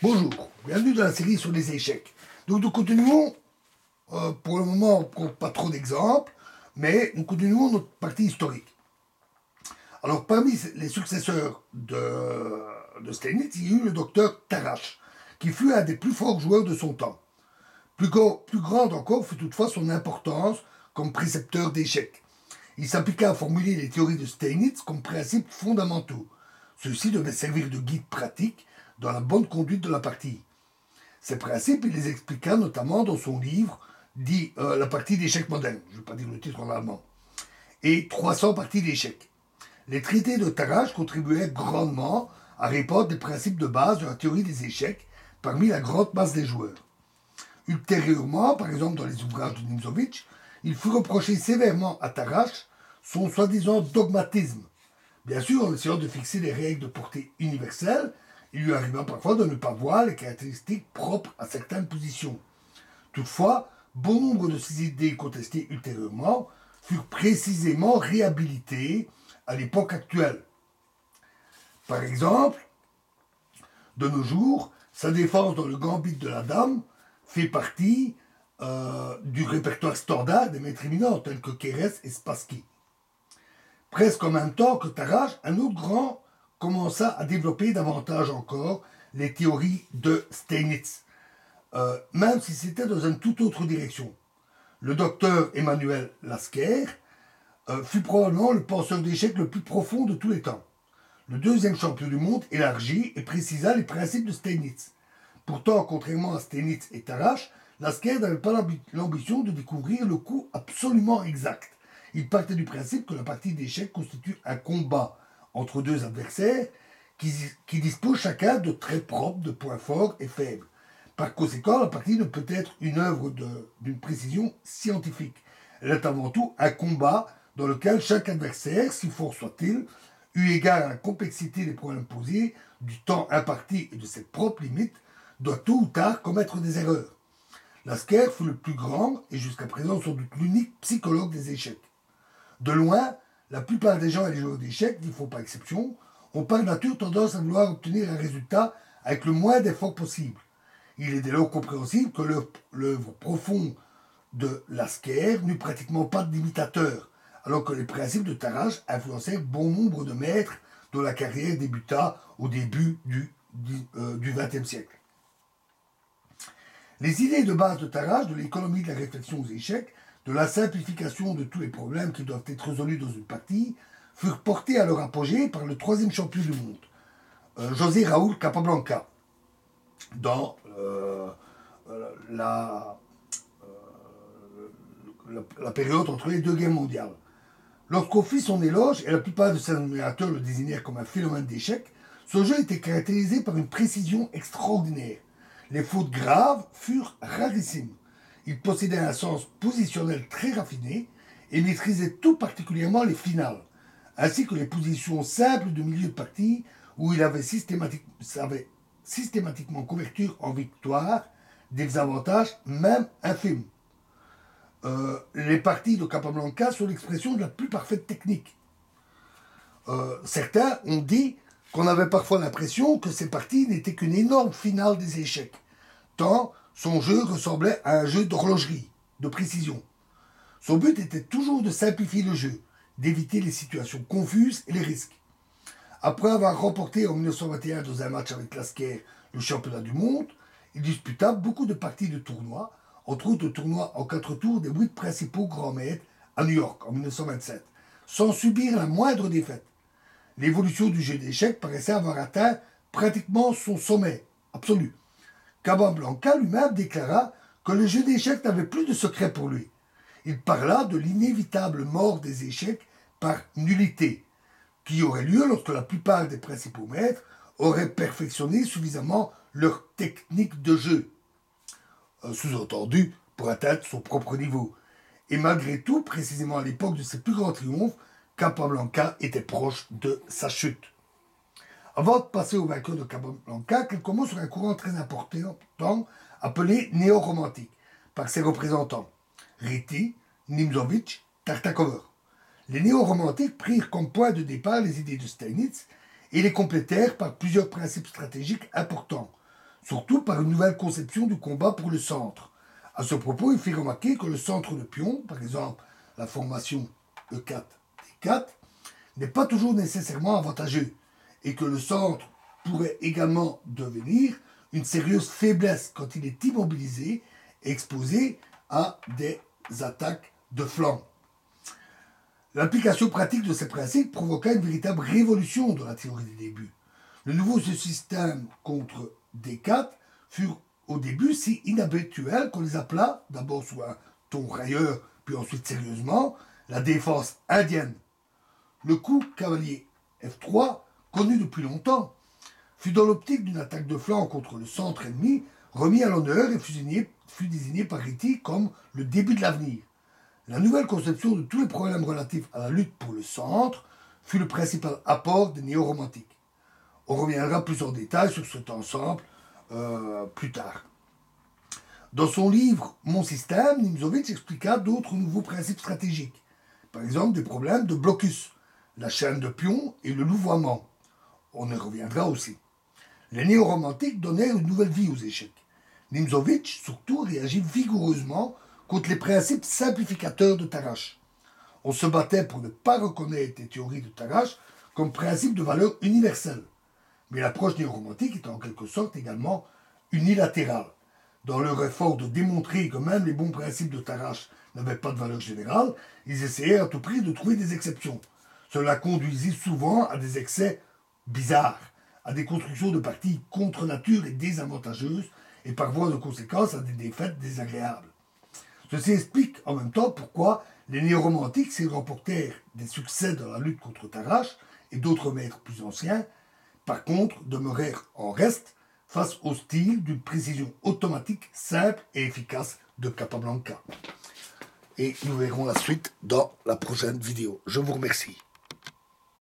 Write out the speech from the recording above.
Bonjour, bienvenue dans la série sur les échecs. Donc nous continuons, pour le moment on compte pas trop d'exemples, mais nous continuons notre partie historique. Alors parmi les successeurs de Steinitz, il y a eu le docteur Tarrasch, qui fut un des plus forts joueurs de son temps. Plus grande encore fut toutefois son importance comme précepteur d'échecs. Il s'appliqua à formuler les théories de Steinitz comme principes fondamentaux. Ceux-ci devaient servir de guide pratique dans la bonne conduite de la partie. Ces principes, il les expliqua notamment dans son livre dit La partie d'échecs moderne, je ne vais pas dire le titre en allemand, et 300 parties d'échecs. Les traités de Tarrasch contribuaient grandement à répandre des principes de base de la théorie des échecs parmi la grande masse des joueurs. Ultérieurement, par exemple dans les ouvrages de Nimzowitsch, il fut reproché sévèrement à Tarrasch son soi-disant dogmatisme. Bien sûr, en essayant de fixer des règles de portée universelle, il lui arriva parfois de ne pas voir les caractéristiques propres à certaines positions. Toutefois, bon nombre de ces idées contestées ultérieurement furent précisément réhabilitées à l'époque actuelle. Par exemple, de nos jours, sa défense dans le gambit de la dame fait partie du répertoire standard des maîtres éminents tels que Keres et Spassky. Presque en même temps que Tarrasch, un autre grand commença à développer davantage encore les théories de Steinitz, même si c'était dans une toute autre direction. Le docteur Emmanuel Lasker fut probablement le penseur d'échecs le plus profond de tous les temps. Le deuxième champion du monde élargit et précisa les principes de Steinitz. Pourtant, contrairement à Steinitz et Tarrasch, Lasker n'avait pas l'ambition de découvrir le coup absolument exact. Il partait du principe que la partie d'échecs constitue un combat entre deux adversaires qui disposent chacun de traits propres, de points forts et faibles. Par conséquent, la partie ne peut être une œuvre d'une précision scientifique. Elle est avant tout un combat dans lequel chaque adversaire, si fort soit-il, eu égard à la complexité des problèmes posés, du temps imparti et de ses propres limites, doit tôt ou tard commettre des erreurs. Lasker fut le plus grand et jusqu'à présent sans doute l'unique psychologue des échecs. De loin, la plupart des gens et les joueurs d'échecs, n'y font pas exception, ont par nature tendance à vouloir obtenir un résultat avec le moins d'efforts possible. Il est dès lors compréhensible que l'œuvre profonde de Lasker n'eut pratiquement pas d'imitateur, alors que les principes de Tarrasch influencèrent bon nombre de maîtres dont la carrière débuta au début du XXe siècle. Les idées de base de Tarrasch, de l'économie de la réflexion aux échecs, de la simplification de tous les problèmes qui doivent être résolus dans une partie, furent portées à leur apogée par le troisième champion du monde, José Raúl Capablanca, dans la période entre les deux guerres mondiales. Lorsqu'on fit son éloge, et la plupart de ses admirateurs le désignèrent comme un phénomène d'échec, son jeu était caractérisé par une précision extraordinaire. Les fautes graves furent rarissimes. Il possédait un sens positionnel très raffiné et maîtrisait tout particulièrement les finales, ainsi que les positions simples de milieu de partie où il avait systématiquement convertir en victoire des avantages même infimes. Les parties de Capablanca sont l'expression de la plus parfaite technique. Certains ont dit qu'on avait parfois l'impression que ces parties n'étaient qu'une énorme finale des échecs, tant son jeu ressemblait à un jeu d'horlogerie, de précision. Son but était toujours de simplifier le jeu, d'éviter les situations confuses et les risques. Après avoir remporté en 1921 dans un match avec Lasker le championnat du monde, il disputa beaucoup de parties de tournois, entre autres le tournoi en 4 tours des 8 principaux grands maîtres à New York en 1927, sans subir la moindre défaite. L'évolution du jeu d'échecs paraissait avoir atteint pratiquement son sommet absolu. Capablanca lui-même déclara que le jeu d'échecs n'avait plus de secret pour lui. Il parla de l'inévitable mort des échecs par nullité, qui aurait lieu lorsque la plupart des principaux maîtres auraient perfectionné suffisamment leur technique de jeu, sous-entendu pour atteindre son propre niveau. Et malgré tout, précisément à l'époque de ses plus grands triomphes, Capablanca était proche de sa chute. Avant de passer au vainqueur de Capablanca, quelques mots sur un courant très important appelé néo-romantique, par ses représentants, Ryti, Nimzowitsch, Tartakover. Les néo-romantiques prirent comme point de départ les idées de Steinitz et les complétèrent par plusieurs principes stratégiques importants. surtout par une nouvelle conception du combat pour le centre. À ce propos, il fait remarquer que le centre de pion, par exemple la formation E4-D4, n'est pas toujours nécessairement avantageux et que le centre pourrait également devenir une sérieuse faiblesse quand il est immobilisé et exposé à des attaques de flanc. L'application pratique de ces principes provoqua une véritable révolution dans la théorie des débuts. Le nouveau système contre D4 fut au début si inhabituel qu'on les appela, d'abord sous un ton railleur, puis ensuite sérieusement, la défense indienne. Le coup cavalier F3, connu depuis longtemps, fut dans l'optique d'une attaque de flanc contre le centre ennemi, remis à l'honneur et fut désigné par Ryti comme le début de l'avenir. La nouvelle conception de tous les problèmes relatifs à la lutte pour le centre fut le principal apport des néo-romantiques. On reviendra plus en détail sur cet ensemble plus tard. Dans son livre Mon système, Nimzowitsch expliqua d'autres nouveaux principes stratégiques. Par exemple, des problèmes de blocus, la chaîne de pions et le louvoiement. On y reviendra aussi. Les néo-romantiques donnèrent une nouvelle vie aux échecs. Nimzowitsch, surtout, réagit vigoureusement contre les principes simplificateurs de Tarrasch. On se battait pour ne pas reconnaître les théories de Tarrasch comme principe de valeur universelle. Mais l'approche néo-romantique est en quelque sorte également unilatérale. Dans leur effort de démontrer que même les bons principes de Tarrasch n'avaient pas de valeur générale, ils essayaient à tout prix de trouver des exceptions. Cela conduisit souvent à des excès bizarres, à des constructions de parties contre nature et désavantageuses, et par voie de conséquence à des défaites désagréables. Ceci explique en même temps pourquoi les néo-romantiques, s'ils remportèrent des succès dans la lutte contre Tarrasch et d'autres maîtres plus anciens, par contre, demeurèrent en reste face au style d'une précision automatique simple et efficace de Capablanca. Et nous verrons la suite dans la prochaine vidéo. Je vous remercie.